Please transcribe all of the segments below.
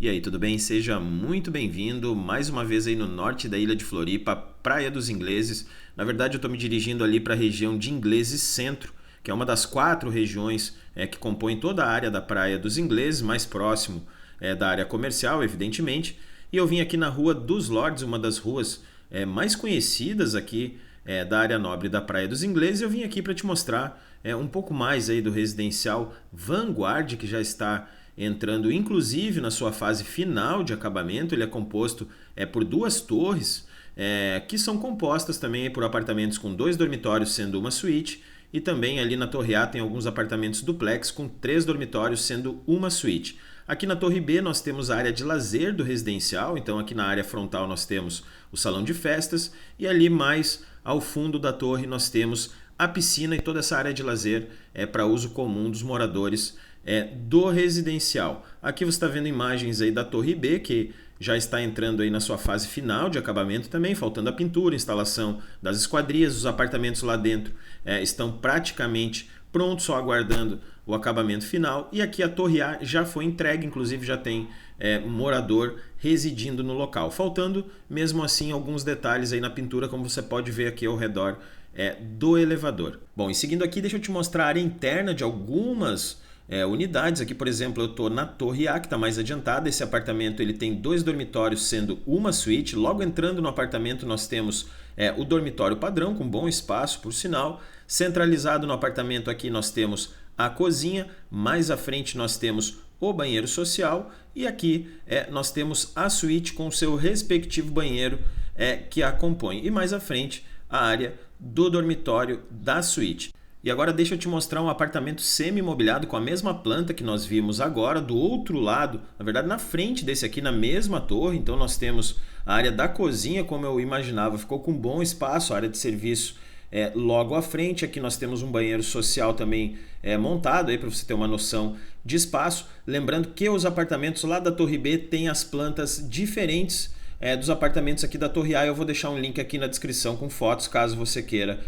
E aí, tudo bem? Seja muito bem-vindo mais uma vez aí no norte da ilha de Floripa, Praia dos Ingleses. Na verdade, eu estou me dirigindo ali para a região de Ingleses Centro, que é uma das 4 regiões que compõem toda a área da Praia dos Ingleses, mais próximo da área comercial, evidentemente. E eu vim aqui na Rua dos Lords, uma das ruas mais conhecidas aqui da área nobre da Praia dos Ingleses. Eu vim aqui para te mostrar um pouco mais aí do residencial Vanguard, que já está entrando inclusive na sua fase final de acabamento. Ele é composto por 2 torres, que são compostas também por apartamentos com 2 dormitórios, sendo uma suíte, e também ali na Torre A tem alguns apartamentos duplex com 3 dormitórios, sendo uma suíte. Aqui na Torre B nós temos a área de lazer do residencial, então aqui na área frontal nós temos o salão de festas, e ali mais ao fundo da torre nós temos a piscina, e toda essa área de lazer é para uso comum dos moradores do residencial. Aqui você está vendo imagens aí da Torre B, que já está entrando aí na sua fase final de acabamento também, faltando a pintura, instalação das esquadrias. Os apartamentos lá dentro estão praticamente prontos, só aguardando o acabamento final. E aqui a Torre A já foi entregue, inclusive já tem morador residindo no local. Faltando, mesmo assim, alguns detalhes aí na pintura, como você pode ver aqui ao redor do elevador. Bom, e seguindo aqui, deixa eu te mostrar a área interna de algumas unidades. Aqui, por exemplo, eu estou na Torre A, que está mais adiantada. Esse apartamento ele tem 2 dormitórios, sendo uma suíte. Logo entrando no apartamento nós temos o dormitório padrão, com bom espaço, por sinal. Centralizado no apartamento aqui nós temos a cozinha. Mais à frente nós temos o banheiro social. E aqui nós temos a suíte com o seu respectivo banheiro que a compõe. E mais à frente a área do dormitório da suíte. E agora deixa eu te mostrar um apartamento semi-mobiliado com a mesma planta que nós vimos agora, do outro lado, na verdade na frente desse aqui, na mesma torre. Então nós temos a área da cozinha, como eu imaginava, ficou com bom espaço, a área de serviço logo à frente. Aqui nós temos um banheiro social também montado, para você ter uma noção de espaço. Lembrando que os apartamentos lá da Torre B têm as plantas diferentes dos apartamentos aqui da Torre A. Eu vou deixar um link aqui na descrição com fotos, caso você queira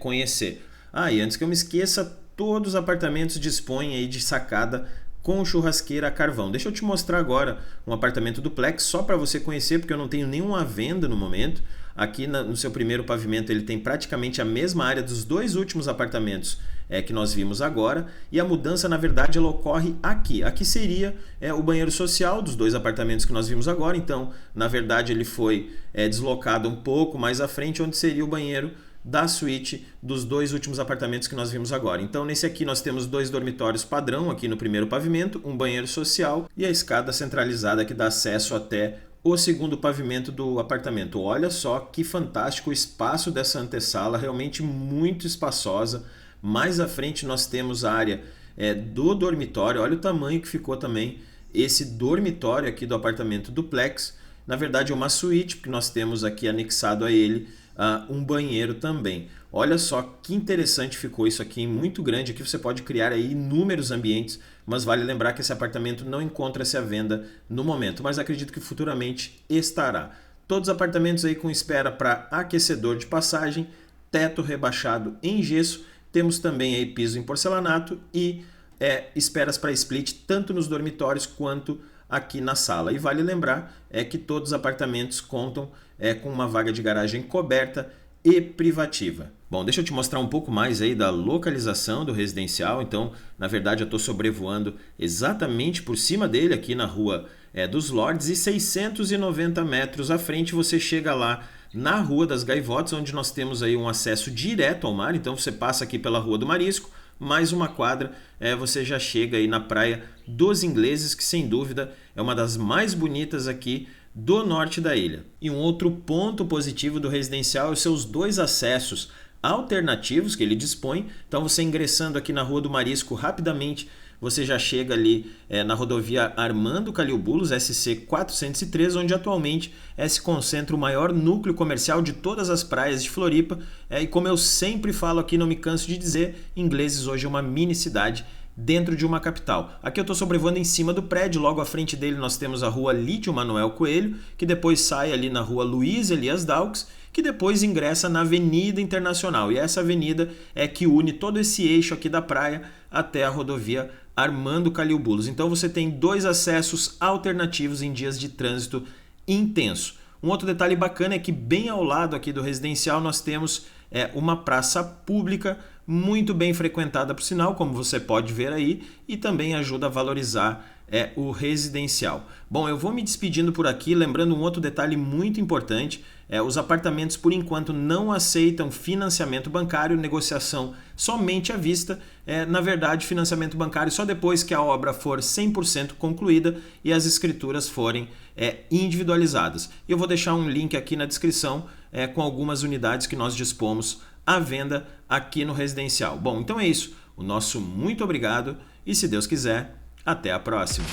conhecer. E antes que eu me esqueça, todos os apartamentos dispõem aí de sacada com churrasqueira a carvão. Deixa eu te mostrar agora um apartamento duplex, só para você conhecer, porque eu não tenho nenhuma à venda no momento. Aqui no seu primeiro pavimento ele tem praticamente a mesma área dos 2 últimos apartamentos que nós vimos agora, e a mudança na verdade ela ocorre aqui. Aqui seria o banheiro social dos 2 apartamentos que nós vimos agora. Então na verdade ele foi deslocado um pouco mais à frente, onde seria o banheiro da suíte dos 2 últimos apartamentos que nós vimos agora. Então nesse aqui nós temos 2 dormitórios padrão aqui no primeiro pavimento, um banheiro social e a escada centralizada que dá acesso até o segundo pavimento do apartamento. Olha só que fantástico o espaço dessa antessala, realmente muito espaçosa. Mais à frente nós temos a área do dormitório. Olha o tamanho que ficou também esse dormitório aqui do apartamento duplex. Na verdade é uma suíte, porque nós temos aqui anexado a ele um banheiro também. Olha só que interessante ficou isso aqui, muito grande. Aqui você pode criar aí inúmeros ambientes, mas vale lembrar que esse apartamento não encontra-se à venda no momento, mas acredito que futuramente estará. Todos os apartamentos aí com espera para aquecedor de passagem, teto rebaixado em gesso. Temos também aí piso em porcelanato e esperas para split tanto nos dormitórios quanto aqui na sala. E vale lembrar que todos os apartamentos contam com uma vaga de garagem coberta e privativa. Bom, deixa eu te mostrar um pouco mais aí da localização do residencial. Então, na verdade, eu estou sobrevoando exatamente por cima dele aqui na Rua dos Lords, e 690 metros à frente você chega lá na Rua das Gaivotas, onde nós temos aí um acesso direto ao mar. Então você passa aqui pela Rua do Marisco, mais uma quadra, você já chega aí na Praia dos Ingleses, que sem dúvida é uma das mais bonitas aqui do norte da ilha. E um outro ponto positivo do residencial é os seus 2 acessos alternativos que ele dispõe. Então você ingressando aqui na Rua do Marisco, rapidamente você já chega ali na rodovia Armando Calilbulos, SC 403, onde atualmente se concentra o maior núcleo comercial de todas as praias de Floripa. E como eu sempre falo aqui, não me canso de dizer, Ingleses hoje é uma mini cidade dentro de uma capital. Aqui eu estou sobrevoando em cima do prédio. Logo à frente dele nós temos a Rua Lídio Manuel Coelho, que depois sai ali na Rua Luiz Elias Daux, que depois ingressa na Avenida Internacional. E essa avenida que une todo esse eixo aqui da praia até a rodovia Armando Calil-Bulos. Então você tem 2 acessos alternativos em dias de trânsito intenso. Um outro detalhe bacana é que bem ao lado aqui do residencial nós temos uma praça pública muito bem frequentada por sinal, como você pode ver aí, e também ajuda a valorizar o residencial. Bom, eu vou me despedindo por aqui, lembrando um outro detalhe muito importante, os apartamentos por enquanto não aceitam financiamento bancário, negociação somente à vista, na verdade financiamento bancário só depois que a obra for 100% concluída e as escrituras forem individualizadas. Eu vou deixar um link aqui na descrição com algumas unidades que nós dispomos à venda aqui no residencial. Bom, então é isso. O nosso muito obrigado e, se Deus quiser, até a próxima.